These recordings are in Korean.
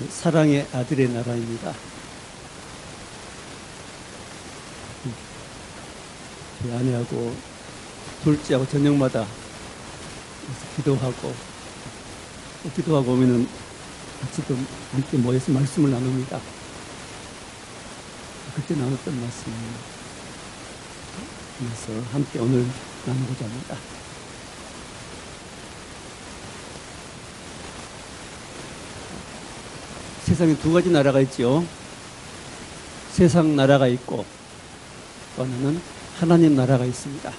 사랑의 아들의 나라입니다. 저희 아내하고 둘째하고 저녁마다 기도하고 오면은 같이 또 함께 모여서 말씀을 나눕니다. 그때 나눴던 말씀입니다. 그래서 함께 오늘 나누고자 합니다. 세상에 두 가지 나라가 있지요. 세상 나라가 있고 또 하나는 하나님 나라가 있습니다.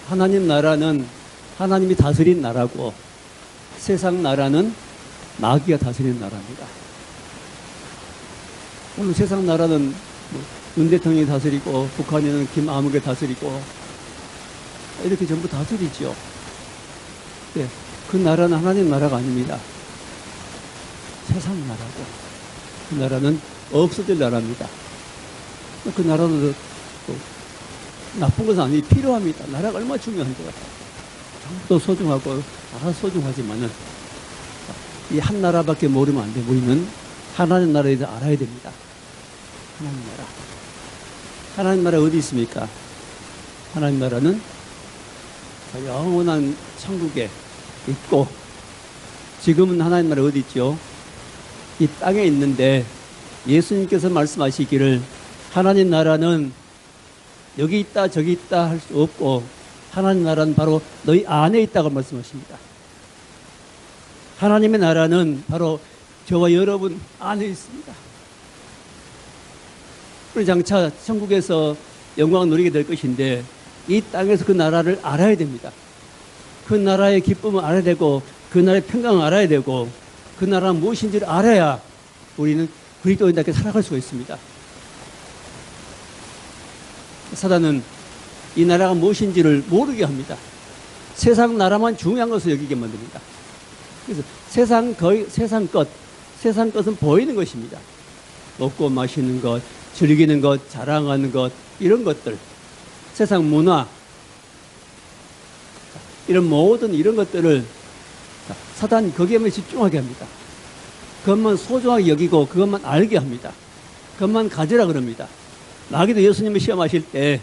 하나님 나라는 하나님이 다스린 나라고 세상 나라는 마귀가 다스리는 나라입니다. 오늘 세상 나라는 윤 대통령이 다스리고 북한에는 김아무개 다스리고 이렇게 전부 다스리죠. 네, 그 나라는 하나님 나라가 아닙니다. 세상 나라고 그 나라는 없어질 나라입니다. 그 나라는 또 나쁜 것은 아니 필요합니다. 나라가 얼마나 중요한데요. 또 소중하고 다 소중하지만은 이 한 나라밖에 모르면 안 돼. 우리는 하나님 나라에 대해서 알아야 됩니다. 하나님 나라. 하나님 나라 어디 있습니까? 하나님 나라는 영원한 천국에 있고 지금은 하나님 나라 어디 있죠? 이 땅에 있는데 예수님께서 말씀하시기를 하나님 나라는 여기 있다 저기 있다 할 수 없고 하나님 나라는 바로 너희 안에 있다고 말씀하십니다. 하나님의 나라는 바로 저와 여러분 안에 있습니다. 우리 장차 천국에서 영광을 누리게 될 것인데 이 땅에서 그 나라를 알아야 됩니다. 그 나라의 기쁨을 알아야 되고 그 나라의 평강을 알아야 되고 그 나라는 무엇인지를 알아야 우리는 그리스도인답게 살아갈 수가 있습니다. 사단은 이 나라가 무엇인지를 모르게 합니다. 세상 나라만 중요한 것을 여기게 만듭니다. 그래서 세상 것은 보이는 것입니다. 먹고 마시는 것, 즐기는 것, 자랑하는 것, 이런 것들, 세상 문화, 이런 모든 이런 것들을 사단이 거기에만 집중하게 합니다. 그것만 소중하게 여기고 그것만 알게 합니다. 그것만 가지라 그럽니다. 마귀도 예수님을 시험하실 때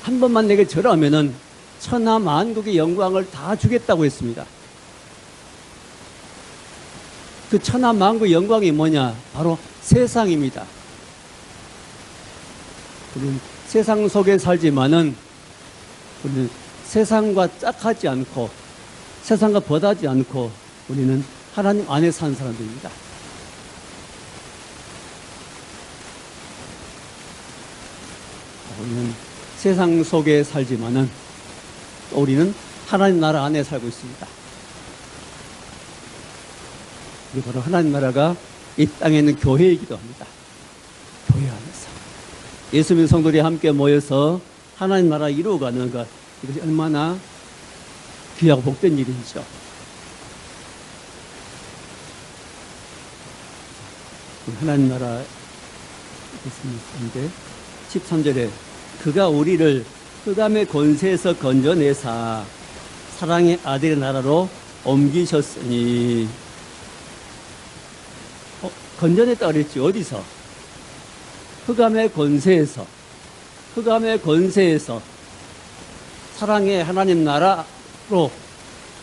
한 번만 내게 절하면은 천하 만국의 영광을 다 주겠다고 했습니다. 그 천하 만국의 영광이 뭐냐? 바로 세상입니다. 우리는 세상 속에 살지만은 우리는 세상과 짝하지 않고 세상과 버다지 않고 우리는 하나님 안에 사는 사람들입니다. 우리는 세상 속에 살지만은 우리는 하나님 나라 안에 살고 있습니다. 이게 바로 하나님 나라가 이 땅에 있는 교회이기도 합니다. 교회 안에서 예수 믿는 성도들이 함께 모여서 하나님 나라 이루어가는 것, 이것이 얼마나 귀하고 복된 일이죠. 하나님 나라 있는데 13절에 그가 우리를 흑암의 권세에서 건져내사 사랑의 아들의 나라로 옮기셨으니 건져냈다 그랬지. 어디서? 흑암의 권세에서 사랑의 하나님 나라로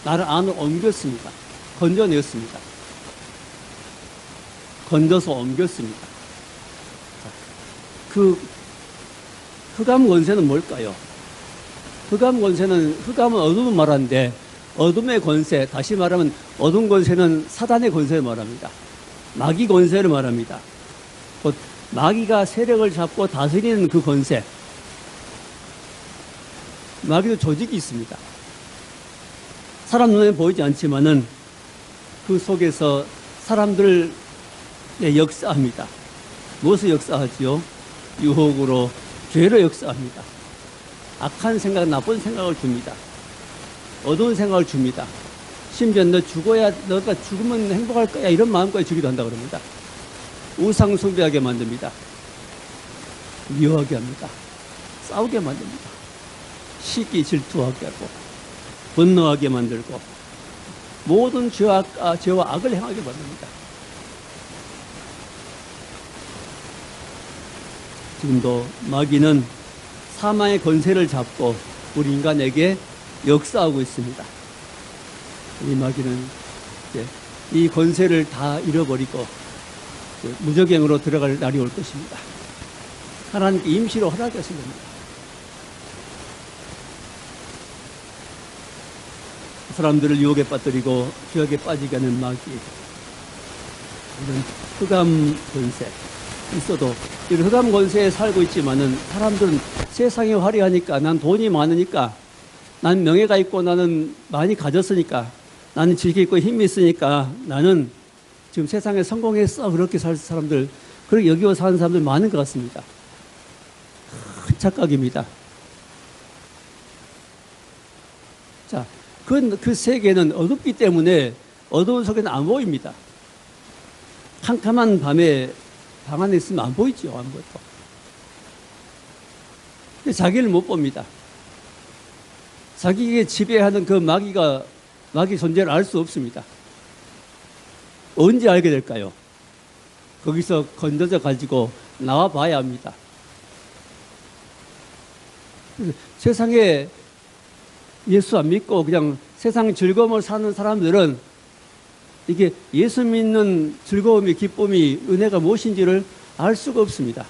나를 안으로 옮겼습니다. 건져냈습니다. 건져서 옮겼습니다. 그 흑암 권세는 뭘까요? 흑암은 어둠을 말하는데 어둠의 권세, 다시 말하면 어둠 권세는 사단의 권세를 말합니다. 마귀 권세를 말합니다. 곧 마귀가 세력을 잡고 다스리는 그 권세. 마귀도 조직이 있습니다. 사람 눈에 보이지 않지만은 그 속에서 사람들의 역사합니다. 무엇을 역사하지요? 유혹으로, 죄로 역사합니다. 악한 생각, 나쁜 생각을 줍니다. 어두운 생각을 줍니다. 심지어 너가 죽으면 행복할 거야 이런 마음까지 주기도 한다 그럽니다. 우상 숭배하게 만듭니다. 미워하게 합니다. 싸우게 만듭니다. 시기 질투하게 하고 분노하게 만들고 모든 죄와 악을 행하게 만듭니다. 지금도 마귀는 사망의 권세를 잡고 우리 인간에게 역사하고 있습니다. 이 마귀는 이제 이 권세를 다 잃어버리고 무저갱으로 들어갈 날이 올 것입니다. 하나님께 임시로 허락하신 겁니다. 사람들을 유혹에 빠뜨리고 죄악에 빠지게 하는 마귀, 이런 흑암 권세 있어도 이런 흑암 권세에 살고 있지만은 사람들은 세상이 화려하니까, 난 돈이 많으니까, 난 명예가 있고, 나는 많이 가졌으니까, 나는 지식이 있고 힘이 있으니까 나는 지금 세상에 성공했어, 그렇게 살 사람들, 그렇게 여기고 사는 사람들 많은 것 같습니다. 큰 착각입니다. 자, 그 세계는 어둡기 때문에 어두운 속에는 안 보입니다. 캄캄한 밤에 방 안에 있으면 안 보이죠, 아무것도. 자기를 못 봅니다. 자기에게 지배하는 그 마귀 존재를 알 수 없습니다. 언제 알게 될까요? 거기서 건져져 가지고 나와 봐야 합니다. 세상에 예수 안 믿고 그냥 세상 즐거움을 사는 사람들은 이게 예수 믿는 즐거움이, 기쁨이, 은혜가 무엇인지를 알 수가 없습니다.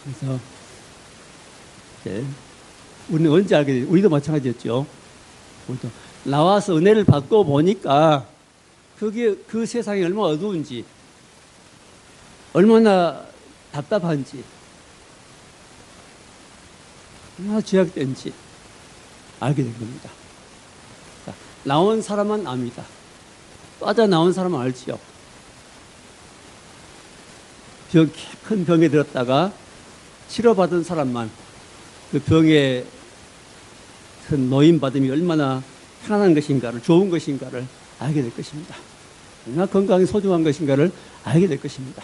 그래서 우리는 언제 알게 돼요? 우리도 마찬가지였죠. 우리도 나와서 은혜를 받고 보니까 그게 그 세상이 얼마나 어두운지, 얼마나 답답한지, 얼마나 죄악된지 알게 된 겁니다. 자, 나온 사람은 압니다. 빠져나온 사람은 알지요. 큰 병에 들었다가 치료받은 사람만 그 병의 큰 노임받음이 얼마나 편안한 것인가를, 좋은 것인가를 알게 될 것입니다. 얼마나 건강이 소중한 것인가를 알게 될 것입니다.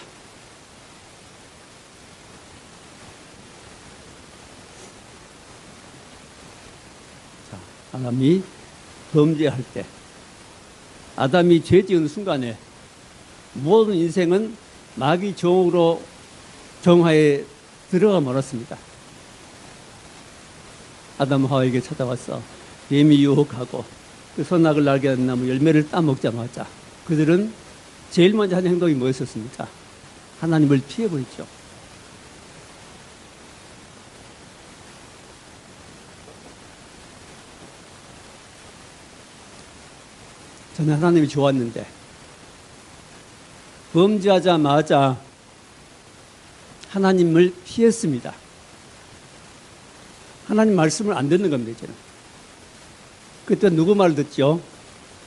자, 아담이 범죄할 때, 아담이 죄 지은 순간에 모든 인생은 마귀 종으로 정화에 들어가 말았습니다. 아담 하와에게 찾아와서 뱀이 유혹하고 그 선악을 알게 하는 나무 열매를 따먹자마자 그들은 제일 먼저 한 행동이 뭐였었습니까? 하나님을 피해버렸죠. 저는 하나님이 좋았는데 범죄하자마자 하나님을 피했습니다. 하나님 말씀을 안 듣는 겁니다, 이제는. 그때 누구 말을 듣죠?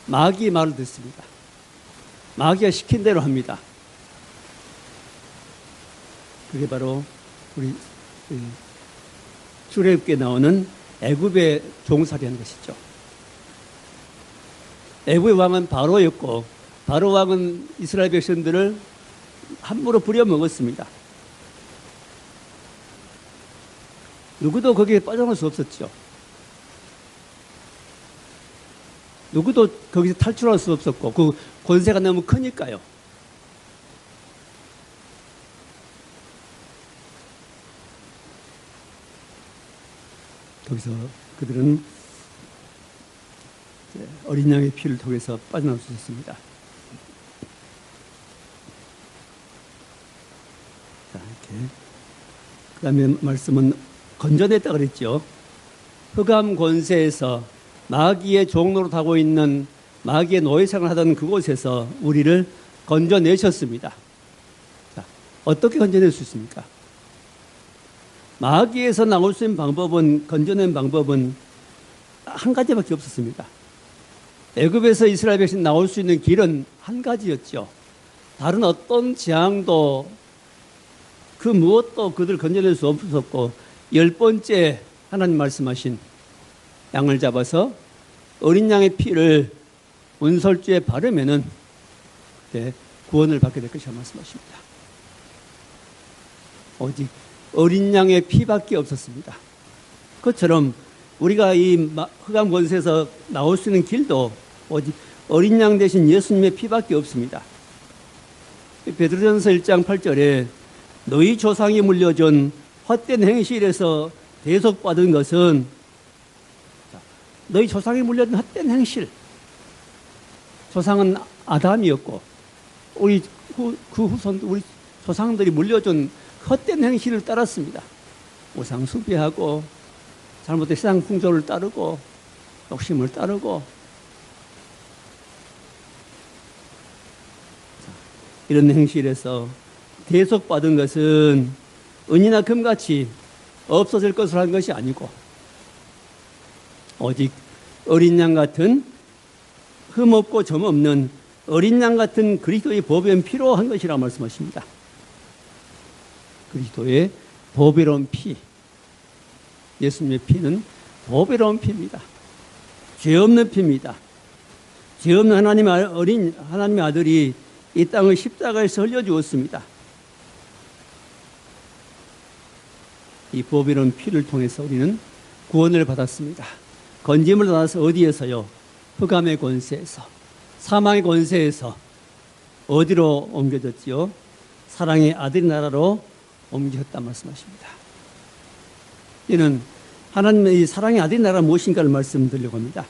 마귀의 말을 듣습니다. 마귀가 시킨 대로 합니다. 그게 바로 우리 출애굽기에 나오는 애굽의 종살이하는 것이죠. 애굽의 왕은 바로였고, 바로 왕은 이스라엘 백성들을 함부로 부려먹었습니다. 누구도 거기에 빠져나올 수 없었죠. 누구도 거기서 탈출할 수 없었고, 그 권세가 너무 크니까요. 거기서 그들은 어린 양의 피를 통해서 빠져나올 수 있었습니다. 자, 이렇게. 그 다음에 말씀은 건져냈다 그랬죠. 흑암 권세에서 마귀의 종로로 타고 있는 마귀의 노예생을 하던 그곳에서 우리를 건져내셨습니다. 자, 어떻게 건져낼 수 있습니까? 마귀에서 나올 수 있는 방법은, 건져낸 방법은 한 가지밖에 없었습니다. 애굽에서 이스라엘 백성 나올 수 있는 길은 한 가지였죠. 다른 어떤 재앙도 그 무엇도 그들 건져낼 수 없었고, 10번째 하나님 말씀하신 양을 잡아서 어린 양의 피를 운설주에 바르면은 그때 구원을 받게 될 것이라 말씀하십니다. 오직 어린 양의 피밖에 없었습니다. 그것처럼 우리가 이 흑암 권세에서 나올 수 있는 길도 오직 어린 양 대신 예수님의 피밖에 없습니다. 베드로전서 1장 8절에 너희 조상이 물려준 헛된 행실에서 대속받은 것은, 너희 조상이 물려준 헛된 행실, 조상은 아담이었고 우리 그 후손, 우리 조상들이 물려준 헛된 행실을 따랐습니다. 우상 숭배하고 잘못된 세상 풍조를 따르고 욕심을 따르고, 이런 행실에서 대속받은 것은 은이나 금같이 없어질 것을 한 것이 아니고 오직 어린 양 같은 흠없고 점없는 어린 양 같은 그리스도의 보배로운 피로 한 것이라고 말씀하십니다. 그리스도의 보배로운 피, 예수님의 피는 보배로운 피입니다. 죄 없는 피입니다. 죄 없는 하나님의 아들이 이 땅을 십자가에서 흘려주었습니다. 이 보배로운 피를 통해서 우리는 구원을 받았습니다. 건짐을 받아서 어디에서요? 흑암의 권세에서, 사망의 권세에서 어디로 옮겨졌지요? 사랑의 아들의 나라로 옮겨졌다 말씀하십니다. 이는 하나님의 이 사랑의 아들의 나라 무엇인가를 말씀드리려고 합니다.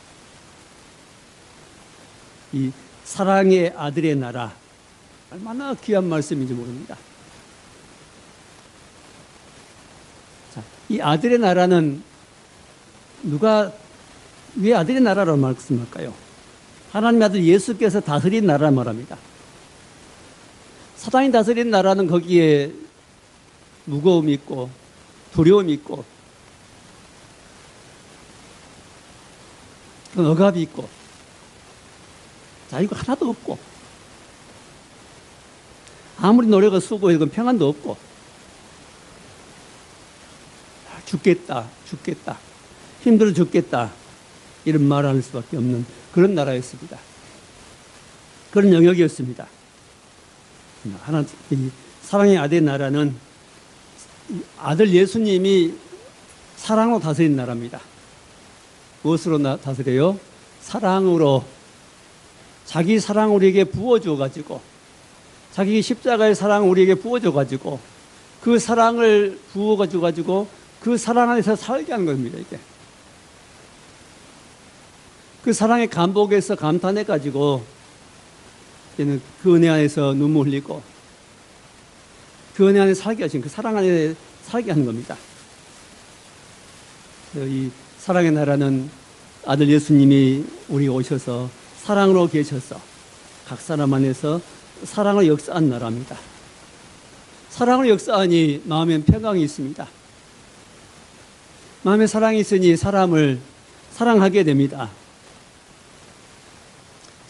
이 사랑의 아들의 나라, 얼마나 귀한 말씀인지 모릅니다. 자, 이 아들의 나라는 왜 아들의 나라라고 말씀할까요? 하나님의 아들 예수께서 다스린 나라 말합니다. 사단이 다스린 나라는 거기에 무거움이 있고 두려움이 있고 억압이 있고 자유가 하나도 없고 아무리 노력을 수고해도 평안도 없고 죽겠다 힘들어 죽겠다 이런 말을 할 수밖에 없는 그런 나라였습니다. 그런 영역이었습니다. 하나님 사랑의 아들의 나라는 아들 예수님이 사랑으로 다스린 나라입니다. 무엇으로 다스려요? 사랑으로. 자기 사랑을 우리에게 부어줘 가지고, 자기 십자가의 사랑을 우리에게 부어줘 가지고, 그 사랑을 부어줘 가지고 그 사랑 안에서 살게 하는 겁니다. 이게 그 사랑의 감복에서 감탄해 가지고 이제는 그 은혜 안에서 눈물 흘리고 그 은혜 안에 살게 하신, 그 사랑 안에 살게 하는 겁니다. 이 사랑의 나라는 아들 예수님이 우리 오셔서 사랑으로 계셔서 각 사람 안에서 사랑을 역사한 나라입니다. 사랑을 역사하니 마음엔 평강이 있습니다. 마음에 사랑이 있으니 사람을 사랑하게 됩니다.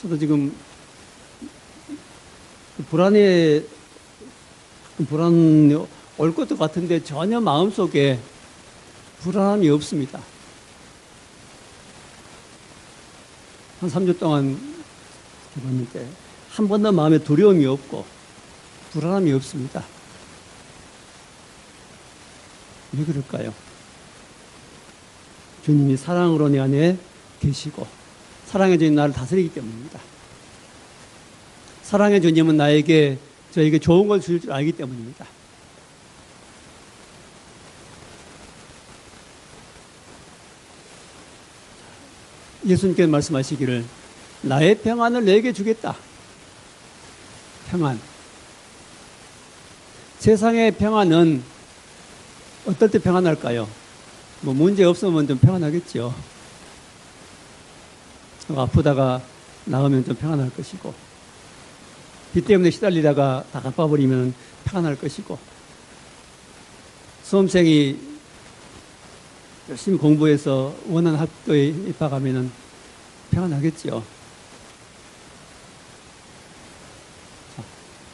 저도 지금 불안이 올 것도 같은데 전혀 마음속에 불안함이 없습니다. 한 3주 동안 해봤는데 한 번도 마음에 두려움이 없고 불안함이 없습니다. 왜 그럴까요? 주님이 사랑으로 내 안에 계시고 사랑의 주님 나를 다스리기 때문입니다. 사랑의 주님은 저에게 좋은 걸 줄 알기 때문입니다. 예수님께서 말씀하시기를 나의 평안을 내게 주겠다. 평안. 세상의 평안은 어떨 때 평안할까요? 문제 없으면 좀 평안하겠죠. 아프다가 나으면 좀 평안할 것이고, 빚 때문에 시달리다가 다 갚아버리면 평안할 것이고, 수험생이 열심히 공부해서 원하는 학교에 입학하면 평안하겠죠.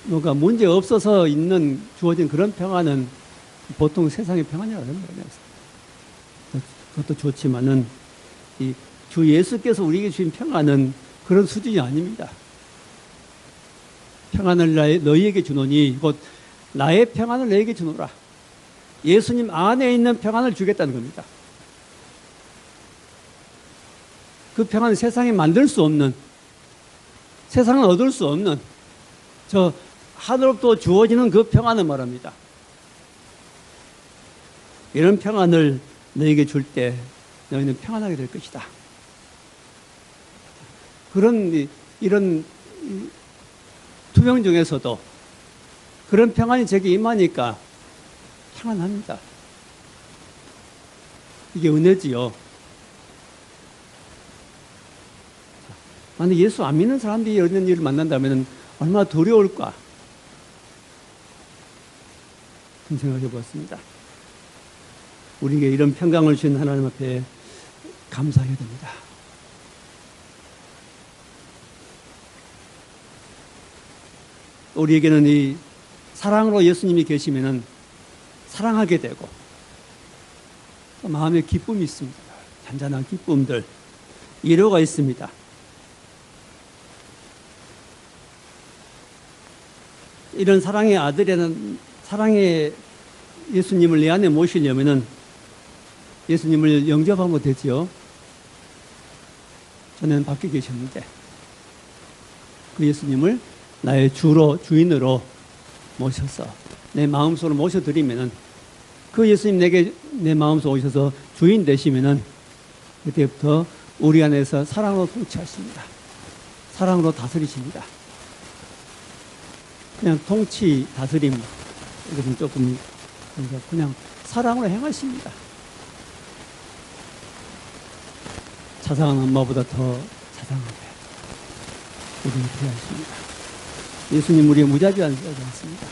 뭔가 문제 없어서 있는 주어진 그런 평안은 보통 세상의 평안이라고 합니다. 그것도 좋지만은 이 주 예수께서 우리에게 주신 평안은 그런 수준이 아닙니다. 평안을 너희에게 주노니 곧 나의 평안을 너희에게 주노라. 예수님 안에 있는 평안을 주겠다는 겁니다. 그 평안은 세상에 만들 수 없는, 세상은 얻을 수 없는, 저 하늘로부터 주어지는 그 평안을 말합니다. 이런 평안을 너에게 줄 때 너희는 평안하게 될 것이다. 이런 투명 중에서도 그런 평안이 제게 임하니까 평안합니다. 이게 은혜지요. 만약 예수 안 믿는 사람들이 이런 일을 만난다면 얼마나 두려울까? 그런 생각해 보았습니다. 우리에게 이런 평강을 주신 하나님 앞에 감사해야 됩니다. 우리에게는 이 사랑으로 예수님이 계시면은 사랑하게 되고 또 마음에 기쁨이 있습니다. 잔잔한 기쁨들, 위로가 있습니다. 이런 사랑의 아들이라는 사랑의 예수님을 내 안에 모시려면은 예수님을 영접하면 되지요. 저는 밖에 계셨는데 그 예수님을 나의 주로, 주인으로 모셔서 내 마음속으로 모셔드리면은 그 예수님 내게 내 마음속에 오셔서 주인 되시면은 그때부터 우리 안에서 사랑으로 통치하십니다. 사랑으로 다스리십니다. 그냥 통치, 다스림, 이것은 조금 그냥 사랑으로 행하십니다. 자상한 엄마보다 더 자상하게 우리를 대하십니다. 예수님 우리의 무자비하지 않습니다.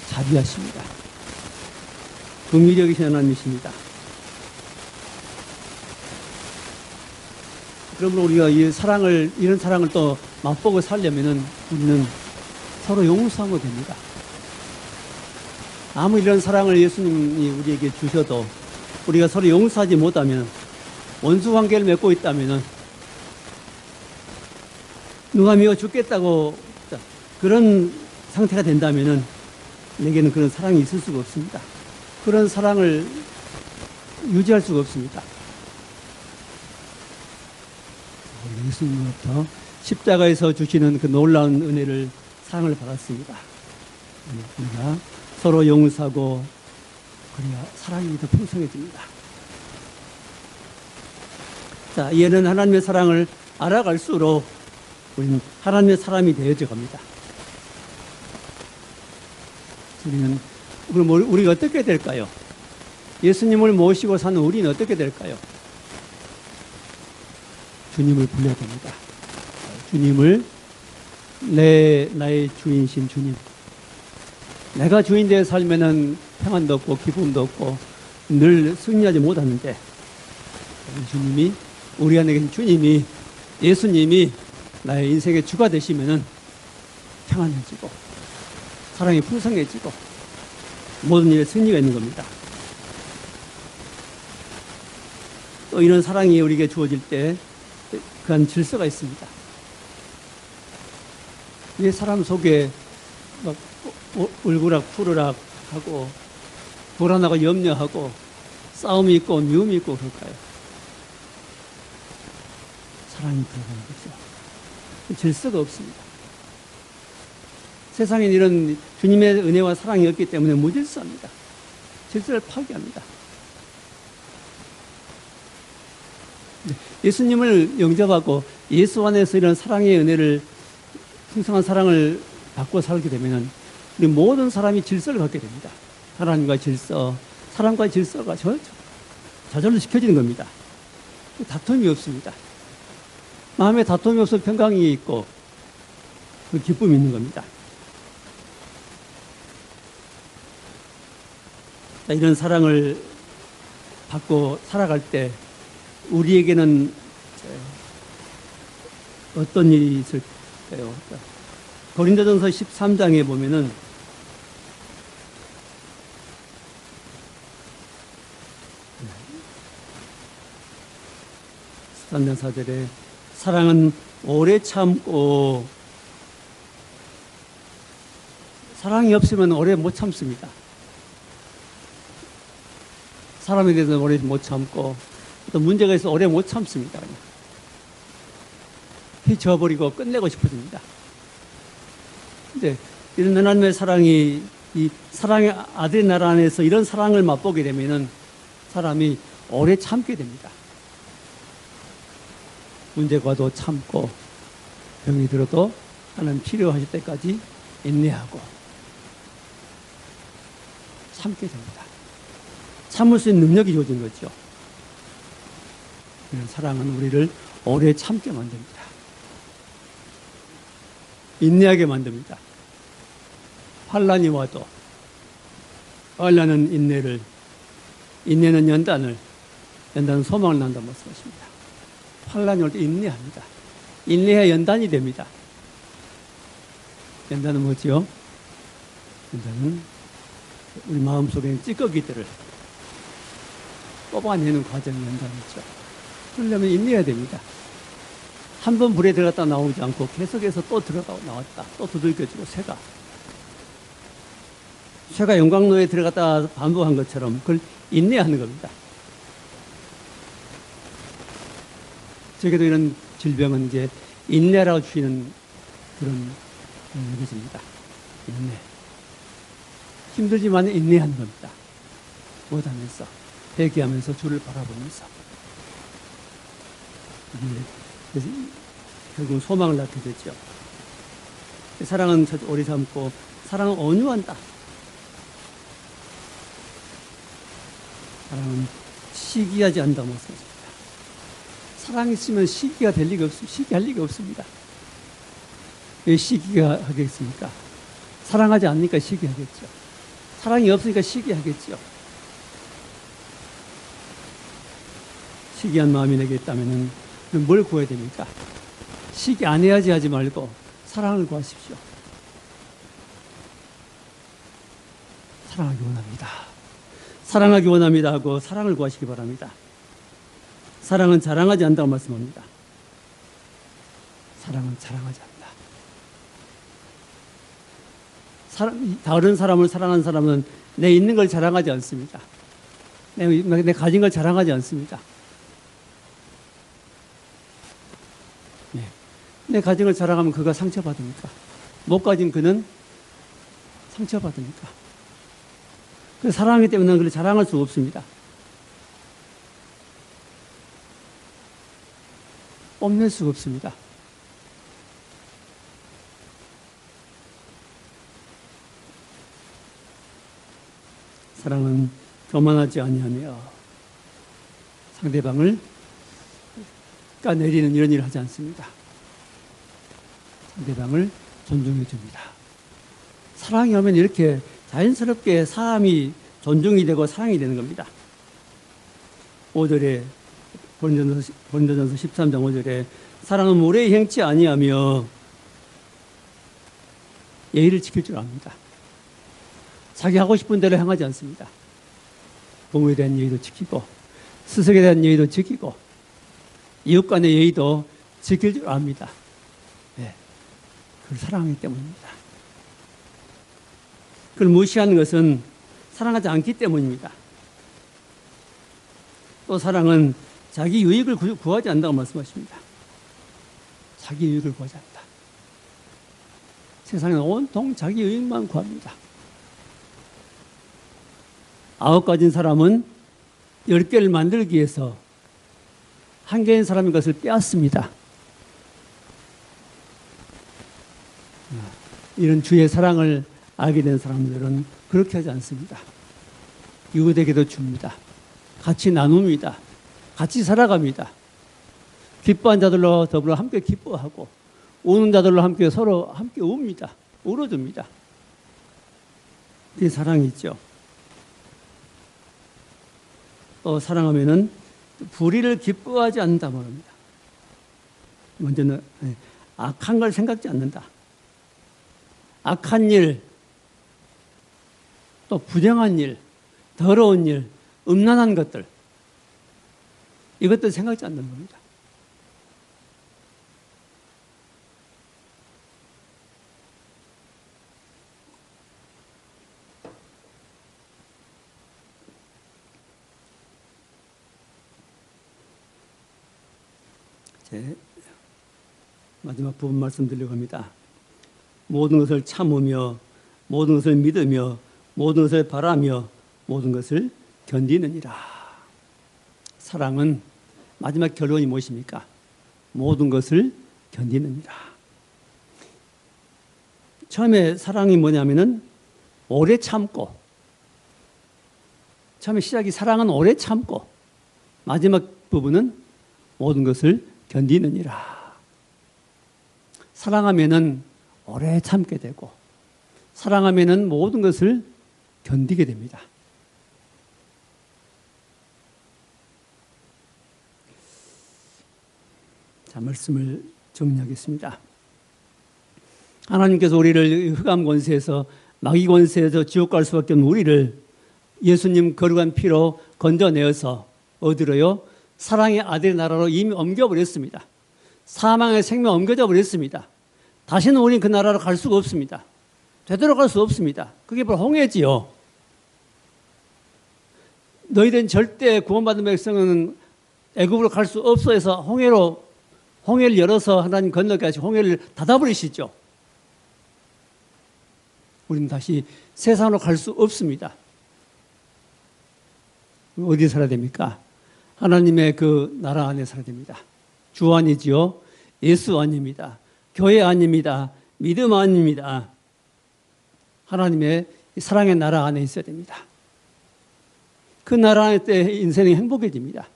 자비하십니다. 긍휼히 여기신 하나님이십니다. 그러므로 우리가 이 사랑을, 이런 사랑을 또 맛보고 살려면은 우리는 서로 용서하면 됩니다. 아무 이런 사랑을 예수님이 우리에게 주셔도 우리가 서로 용서하지 못하면, 원수 관계를 맺고 있다면은 누가 미워 죽겠다고 그런 상태가 된다면은 내게는 그런 사랑이 있을 수가 없습니다. 그런 사랑을 유지할 수가 없습니다. 예수님으로부터 십자가에서 주시는 그 놀라운 은혜를, 사랑을 받았습니다. 우리가 서로 용서하고 그래야 사랑이 더 풍성해집니다. 자, 이제는 하나님의 사랑을 알아갈수록 우리는 하나님의 사람이 되어져 갑니다. 그럼 우리가 어떻게 될까요? 예수님을 모시고 사는 우리는 어떻게 될까요? 주님을 불러야 됩니다. 주님을 나의 주인이신 주님. 내가 주인 되어 살면은 평안도 없고 기쁨도 없고 늘 승리하지 못하는데, 주님이, 우리 안에 계신 주님이, 예수님이 나의 인생의 주가 되시면은 평안해지고 사랑이 풍성해지고 모든 일에 승리가 있는 겁니다. 또 이런 사랑이 우리에게 주어질 때 그한 질서가 있습니다. 이 사람 속에 막 울그락 푸르락 하고 불안하고 염려하고 싸움이 있고 미움이 있고 그럴까요? 사랑이 들어가는 거죠. 질서가 없습니다. 세상엔 이런 주님의 은혜와 사랑이 없기 때문에 무질서합니다. 질서를 파괴합니다. 예수님을 영접하고 예수 안에서 이런 사랑의 은혜를, 풍성한 사랑을 받고 살게 되면 우리 모든 사람이 질서를 갖게 됩니다. 하나님과 질서, 사람과 질서가 저절로 지켜지는 겁니다. 다툼이 없습니다. 마음에 다툼이 없어 평강이 있고 그 기쁨이 있는 겁니다. 이런 사랑을 받고 살아갈 때 우리에게는 어떤 일이 있을까요? 고린도전서 13장에 보면은 (13장 4절에) 사랑은 오래 참고, 사랑이 없으면 오래 못 참습니다. 사람에 대해서 오래 못 참고 또 문제가 있어 오래 못 참습니다. 휘저어버리고 끝내고 싶어집니다. 근데 이런 하나님의 사랑이, 이 사랑의 아들의 나라 안에서 이런 사랑을 맛보게 되면은 사람이 오래 참게 됩니다. 문제가 와도 참고, 병이 들어도 하나님 치료하실 때까지 인내하고 참게 됩니다. 참을 수 있는 능력이 주어진 거죠. 사랑은 우리를 오래 참게 만듭니다. 인내하게 만듭니다. 환난이 와도 환난은 인내를, 인내는 연단을, 연단은 소망을 낳는다 말씀하십니다. 환난이 올 때 인내합니다. 인내해야 연단이 됩니다. 연단은 뭐지요? 연단은 우리 마음속에 있는 찌꺼기들을 뽑아내는 과정이 연단이죠. 그러려면 인내해야 됩니다. 한 번 불에 들어갔다 나오지 않고 계속해서 또 들어가고 나왔다. 또 두들겨지고 쇠가 용광로에 들어갔다 반복한 것처럼 그걸 인내하는 겁니다. 저에게도 이런 질병은 이제 인내라고 주시는 그런 것입니다. 인내. 힘들지만 인내하는 겁니다. 못하면서, 회개하면서 주를 바라보면서. 그래서 결국 소망을 낳게 되죠. 사랑은 오래 참고, 사랑은 온유한다. 사랑은 시기하지 않는다고 말씀하십니다. 사랑이 있으면 시기가 될 리가 없습니다. 시기할 리가 없습니다. 왜 시기가 하겠습니까? 사랑하지 않으니까 시기하겠죠. 사랑이 없으니까 시기하겠죠. 시기한 마음이 내게 있다면 뭘 구해야 됩니까? 시기 안 해야지 하지 말고 사랑을 구하십시오. 사랑하기 원합니다. 사랑하기 원합니다 하고 사랑을 구하시기 바랍니다. 사랑은 자랑하지 않는다고 말씀합니다. 사랑은 자랑하지 않는다. 다른 사람을 사랑하는 사람은 내 있는 걸 자랑하지 않습니다. 내 가진 걸 자랑하지 않습니다. 네. 내 가진 걸 자랑하면 그가 상처받으니까. 못 가진 그는 상처받으니까. 그 사랑하기 때문에 그를 자랑할 수 없습니다. 뽐낼 수가 없습니다. 사랑은 교만하지 아니하며 상대방을 까내리는 이런 일을 하지 않습니다. 상대방을 존중해 줍니다. 사랑이 오면 이렇게 자연스럽게 사람이 존중이 되고 사랑이 되는 겁니다. 5절에 고린도전서 13장 5절에 사랑은 무례히 행치 아니하며 예의를 지킬 줄 압니다. 자기 하고 싶은 대로 행하지 않습니다. 부모에 대한 예의도 지키고 스승에 대한 예의도 지키고 이웃 간의 예의도 지킬 줄 압니다. 네. 그걸 사랑하기 때문입니다. 그걸 무시하는 것은 사랑하지 않기 때문입니다. 또 사랑은 자기 유익을 구하지 않는다고 말씀하십니다. 자기 유익을 구하지 않는다. 세상에는 온통 자기 유익만 구합니다. 9가지인 사람은 10개를 만들기 위해서 1개인 사람인 것을 빼앗습니다. 이런 주의 사랑을 알게 된 사람들은 그렇게 하지 않습니다. 이웃에게도 줍니다. 같이 나눕니다. 같이 살아갑니다. 기뻐한 자들로 더불어 함께 기뻐하고 우는 자들로 함께 서로 함께 웁니다. 울어줍니다. 이 사랑이 있죠. 또 사랑하면은 불의를 기뻐하지 않는다 말합니다. 먼저는 악한 걸 생각지 않는다. 악한 일, 또 부정한 일, 더러운 일, 음란한 것들, 이것들 생각지 않는 겁니다. 마지막 부분 말씀드리려고 합니다. 모든 것을 참으며 모든 것을 믿으며 모든 것을 바라며 모든 것을 견디느니라. 사랑은 마지막 결론이 무엇입니까? 모든 것을 견디느니라. 처음에 사랑이 뭐냐면은 오래 참고, 처음에 시작이 사랑은 오래 참고, 마지막 부분은 모든 것을 견디느니라. 사랑하면은 오래 참게 되고, 사랑하면은 모든 것을 견디게 됩니다. 자, 말씀을 정리하겠습니다. 하나님께서 우리를 흑암 권세에서, 마귀 권세에서 지옥 갈 수밖에 없는 우리를 예수님 거룩한 피로 건져내어서 어디로요? 사랑의 아들의 나라로 이미 옮겨버렸습니다. 사망의 생명 옮겨져 버렸습니다. 다시는 우리는 그 나라로 갈 수가 없습니다. 되돌아갈 수 없습니다. 그게 바로 홍해지요. 너희들은 절대 구원받은 백성은 애굽으로 갈 수 없어 해서 홍해를 열어서 하나님 건너게 하시고 홍해를 닫아버리시죠. 우리는 다시 세상으로 갈 수 없습니다. 어디 살아야 됩니까? 하나님의 그 나라 안에 살아야 됩니다. 주 안이지요. 예수 안입니다. 교회 안입니다. 믿음 안입니다. 하나님의 사랑의 나라 안에 있어야 됩니다. 그 나라 안에 때 인생이 행복해집니다.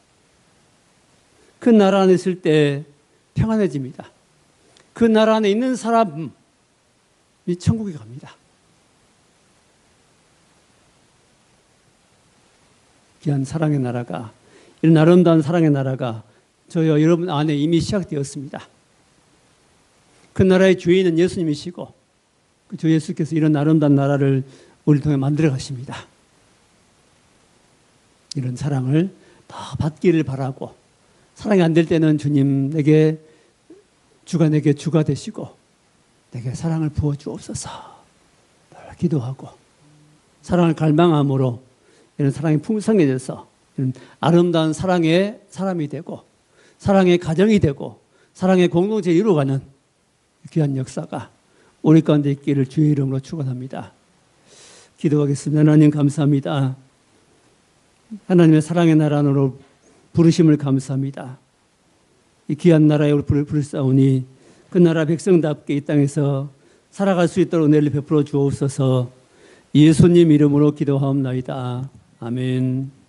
그 나라 안에 있을 때 평안해집니다. 그 나라 안에 있는 사람이 천국에 갑니다. 귀한 사랑의 나라가, 이런 아름다운 사랑의 나라가 저희와 여러분 안에 이미 시작되었습니다. 그 나라의 주인은 예수님이시고 그 주 예수께서 이런 아름다운 나라를 우리 통해 만들어 가십니다. 이런 사랑을 더 받기를 바라고, 사랑이 안 될 때는 주님 내게 주가 되시고 내게 사랑을 부어 주옵소서 기도하고, 사랑을 갈망함으로 이런 사랑이 풍성해져서 이런 아름다운 사랑의 사람이 되고 사랑의 가정이 되고 사랑의 공동체를 이루어가는 귀한 역사가 우리 가운데 있기를 주의 이름으로 축원합니다. 기도하겠습니다. 하나님 감사합니다. 하나님의 사랑의 나라로 부르심을 감사합니다. 이 귀한 나라에 우리 부르사오니 그 나라 백성답게 이 땅에서 살아갈 수 있도록 은혜를 베풀어 주옵소서. 예수님 이름으로 기도하옵나이다. 아멘.